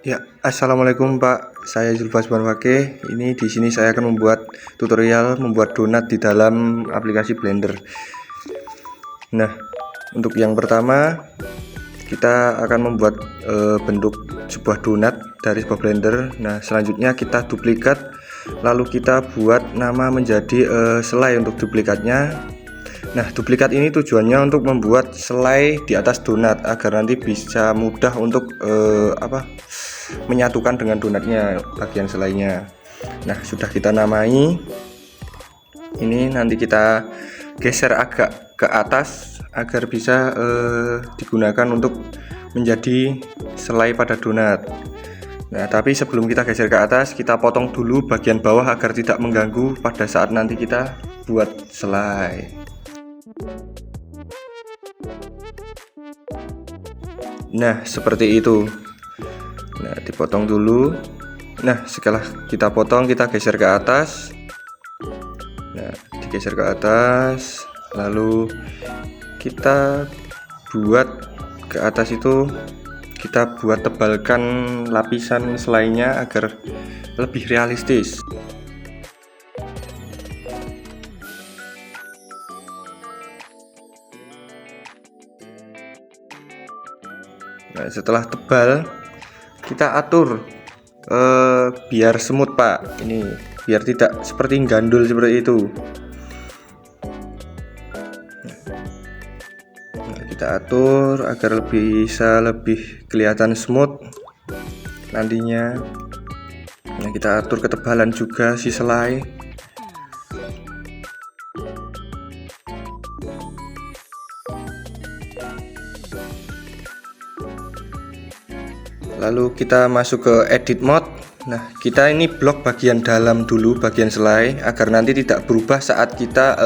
Ya, assalamualaikum Pak. Saya Zulfas Banwake. Ini di sini saya akan membuat tutorial membuat donat di dalam aplikasi Blender. Nah, untuk yang pertama kita akan membuat bentuk sebuah donat dari sebuah blender. Nah, selanjutnya kita duplikat, lalu kita buat nama menjadi selai untuk duplikatnya. Nah, duplikat ini tujuannya untuk membuat selai di atas donat agar nanti bisa mudah untuk menyatukan dengan donatnya bagian selainya. Nah, sudah kita namai. Ini nanti kita geser agak ke atas agar bisa digunakan untuk menjadi selai pada donat. Nah, tapi sebelum kita geser ke atas, kita potong dulu bagian bawah agar tidak mengganggu pada saat nanti kita buat selai. Nah, seperti itu. Nah, dipotong dulu. Nah, setelah kita potong, kita geser ke atas. Nah, digeser ke atas, lalu kita buat ke atas itu, kita buat tebalkan lapisan selainya agar lebih realistis. Nah, setelah tebal, kita atur biar semut Pak, ini biar tidak seperti gandul seperti itu. Nah, kita atur agar bisa lebih kelihatan smooth nantinya. Nah, kita atur ketebalan juga si selai. Lalu kita masuk ke edit mode. Nah, kita ini blok bagian dalam dulu, bagian selai, agar nanti tidak berubah saat kita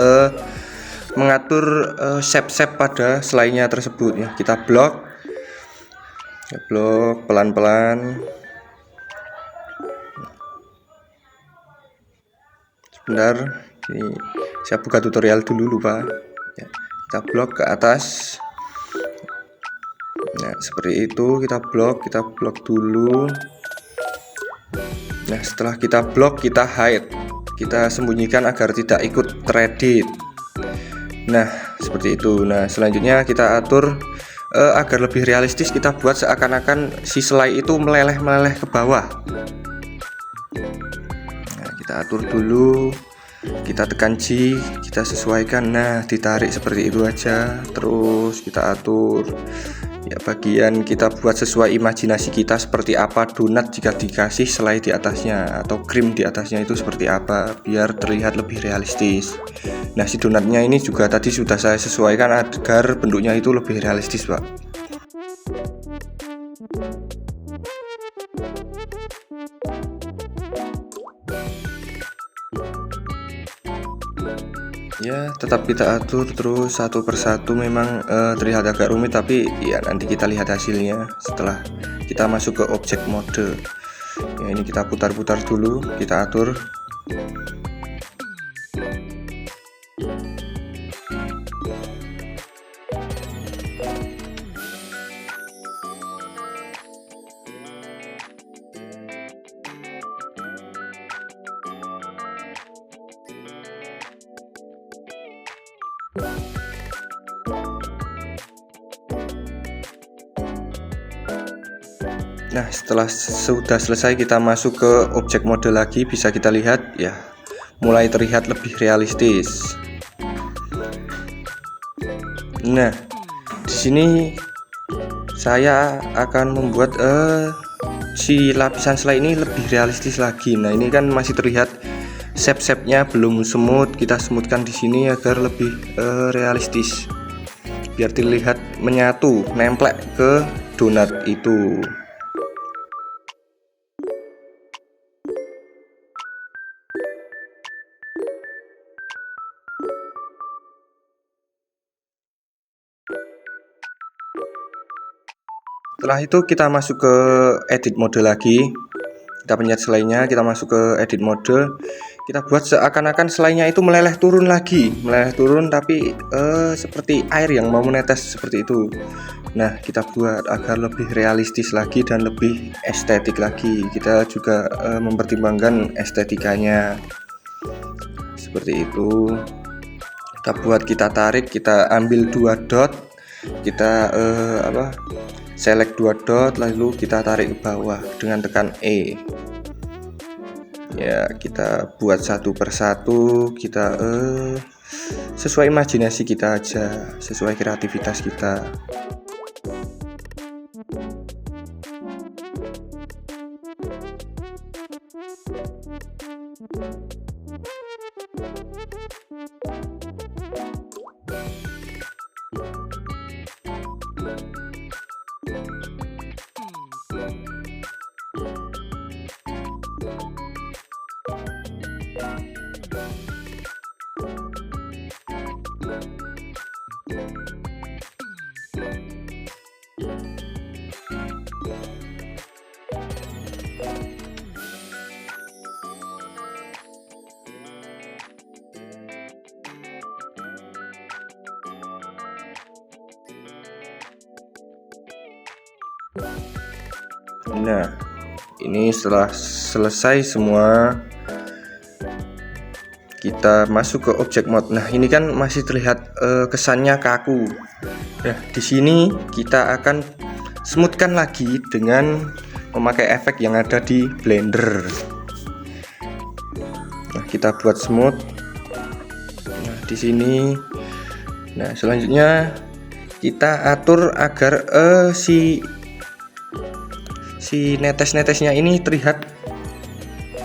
mengatur shape-shape pada selainya tersebut ya. Kita blok pelan-pelan. Sebentar, ini saya buka tutorial dulu lupa ya. Kita blok ke atas. Nah, seperti itu kita blok dulu. Nah, setelah kita blok, kita hide, kita sembunyikan agar tidak ikut teredit. Nah, seperti itu. Nah, selanjutnya kita atur agar lebih realistis, kita buat seakan-akan si selai itu meleleh ke bawah. Nah, kita atur dulu, kita tekan G, kita sesuaikan. Nah, ditarik seperti itu aja. Terus kita atur ya, bagian kita buat sesuai imajinasi kita, seperti apa donat jika dikasih selai di atasnya atau krim di atasnya itu seperti apa, biar terlihat lebih realistis. Nah, si donatnya ini juga tadi sudah saya sesuaikan agar bentuknya itu lebih realistis Pak. Ya, tetap kita atur terus satu persatu. Memang terlihat agak rumit, tapi ya nanti kita lihat hasilnya setelah kita masuk ke objek mode. Ya, ini kita putar-putar dulu, kita atur. Nah, setelah sudah selesai, kita masuk ke objek mode lagi. Bisa kita lihat ya, mulai terlihat lebih realistis. Nah, di sini saya akan membuat si lapisan selai ini lebih realistis lagi. Nah, ini kan masih terlihat shape-nya belum smooth. Kita smoothkan di sini agar lebih realistis, biar terlihat menyatu, nemplek ke donat itu. Setelah itu kita masuk ke edit mode lagi. Kita pencet selainya, kita masuk ke edit mode, kita buat seakan-akan selainya itu meleleh turun tapi seperti air yang mau menetes seperti itu. Nah, kita buat agar lebih realistis lagi dan lebih estetik lagi. Kita juga mempertimbangkan estetikanya seperti itu. Kita buat, kita tarik, kita ambil 2 dot, kita select 2 dot, lalu kita tarik ke bawah dengan tekan E. Ya, kita buat satu persatu, kita sesuai imajinasi kita aja, sesuai kreativitas kita. Nah, ini setelah selesai semua, kita masuk ke object mode. Nah, ini kan masih terlihat kesannya kaku. Nah, di sini kita akan smoothkan lagi dengan memakai efek yang ada di Blender. Nah, kita buat smooth. Nah, di sini. Nah, selanjutnya kita atur agar si netes-netesnya ini terlihat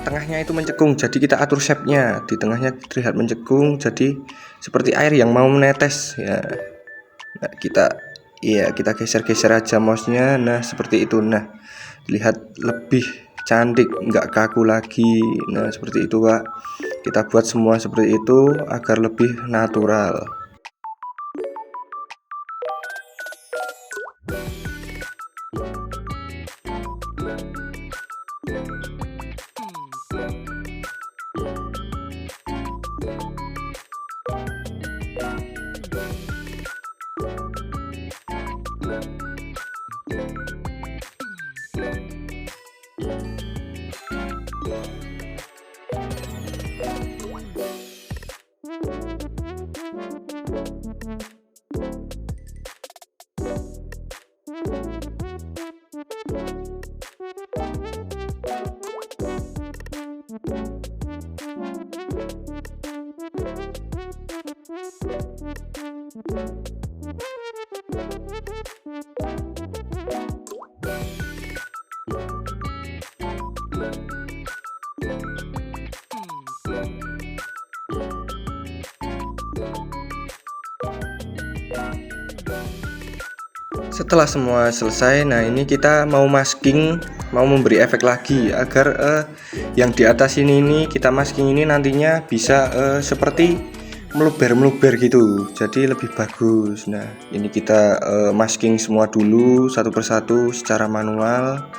tengahnya itu mencekung, jadi kita atur shape-nya di tengahnya terlihat mencekung, jadi seperti air yang mau menetes ya. Nah, kita geser-geser aja mouse-nya. Nah, seperti itu. Nah, lihat lebih cantik, nggak kaku lagi. Nah, seperti itu, Pak. Kita buat semua seperti itu agar lebih natural. Setelah semua selesai, nah ini kita mau masking, mau memberi efek lagi agar yang di atas ini kita masking ini nantinya bisa seperti meluber gitu, jadi lebih bagus. Nah, ini kita masking semua dulu satu persatu secara manual.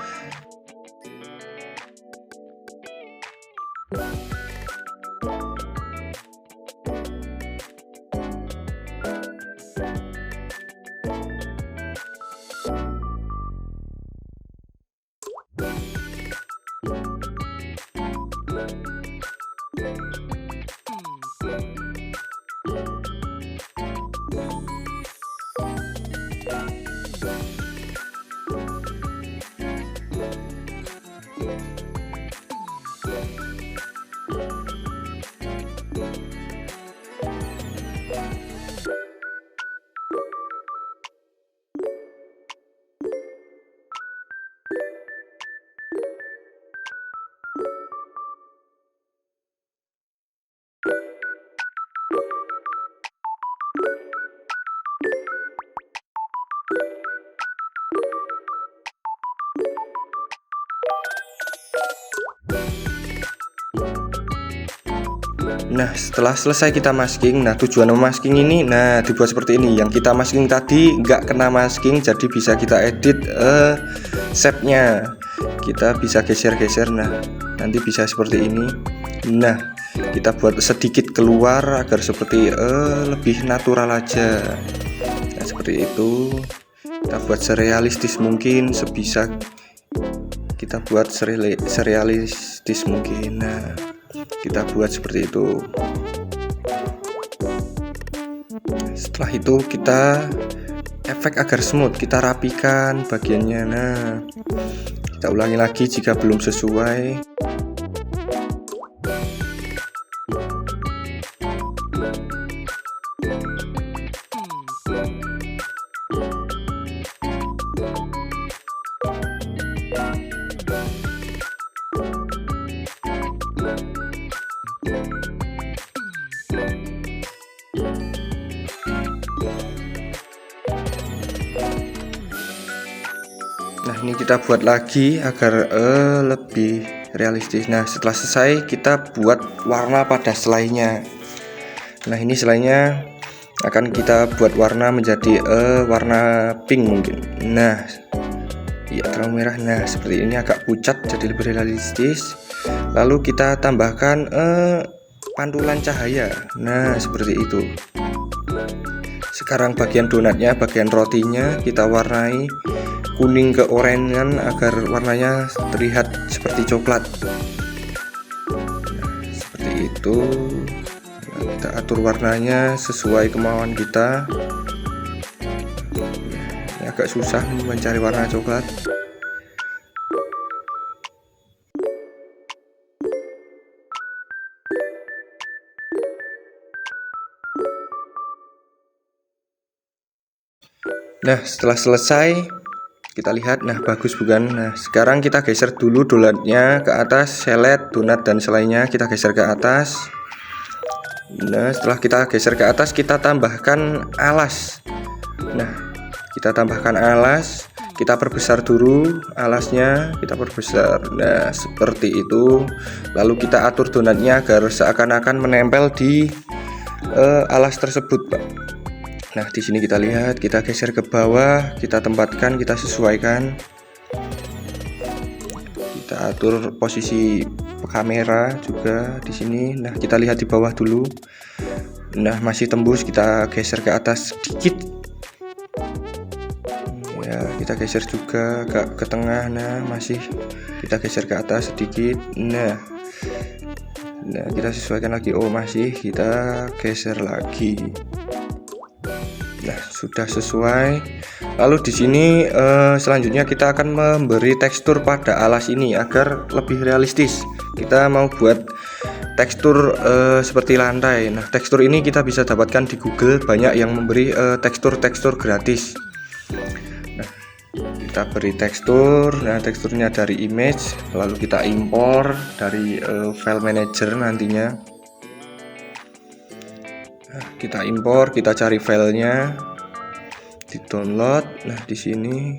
Nah, setelah selesai kita masking, nah tujuan memasking ini, nah dibuat seperti ini. Yang kita masking tadi nggak kena masking, jadi bisa kita edit shape-nya. kita bisa geser-geser. Nah, nanti bisa seperti ini. Nah, kita buat sedikit keluar agar seperti lebih natural aja. Nah, seperti itu. Kita buat serealistis mungkin, sebisa kita buat serealistis mungkin. Nah, kita buat seperti itu. Setelah itu kita efek agar smooth, kita rapikan bagiannya. Nah, kita ulangi lagi jika belum sesuai. Nah, ini kita buat lagi agar lebih realistis. Nah, setelah selesai kita buat warna pada selainya. Nah, ini selainya akan kita buat warna menjadi warna pink mungkin. Nah, ya terlalu merah. Nah, seperti ini agak pucat jadi lebih realistis. Lalu kita tambahkan pantulan cahaya. Nah, seperti itu. Sekarang bagian donatnya, bagian rotinya kita warnai kuning ke orange agar warnanya terlihat seperti coklat. Nah, seperti itu. Nah, kita atur warnanya sesuai kemauan kita. Ini agak susah mencari warna coklat. Nah, setelah selesai kita lihat, nah bagus bukan? Nah, sekarang kita geser dulu donatnya ke atas, seled, donat dan selainya kita geser ke atas. Nah, setelah kita geser ke atas kita tambahkan alas. Nah, kita tambahkan alas, kita perbesar dulu alasnya, kita perbesar. Nah, seperti itu. Lalu kita atur donatnya agar seakan-akan menempel di alas tersebut, Pak. Nah, di sini kita lihat, kita geser ke bawah, kita tempatkan, kita sesuaikan. Kita atur posisi kamera juga di sini. Nah, kita lihat di bawah dulu. Nah, masih tembus, kita geser ke atas sedikit. Ya, kita geser juga ke tengah. Nah, masih kita geser ke atas sedikit. Nah, kita sesuaikan lagi. Oh, masih kita geser lagi. Nah, sudah sesuai. Lalu di sini selanjutnya kita akan memberi tekstur pada alas ini agar lebih realistis. Kita mau buat tekstur seperti lantai. Nah, tekstur ini kita bisa dapatkan di Google, banyak yang memberi tekstur-tekstur gratis. Nah, kita beri tekstur. Nah, teksturnya dari image, lalu kita impor dari file manager nantinya. Nah, kita impor, kita cari filenya, di download. Nah, di sini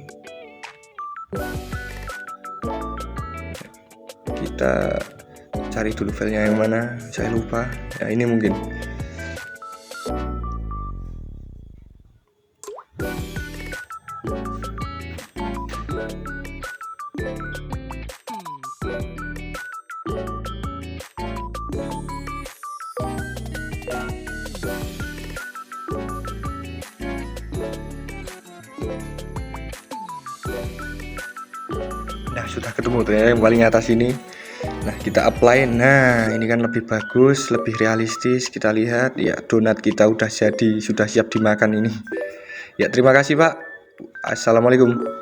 kita cari dulu filenya yang mana, saya lupa. Ya, ini mungkin. Nah, sudah ketemu tuh ya yang paling atas ini. Nah, kita apply. Nah, ini kan lebih bagus, lebih realistis. Kita lihat ya, donat kita udah jadi, sudah siap dimakan ini. Ya, terima kasih, Pak. Assalamualaikum.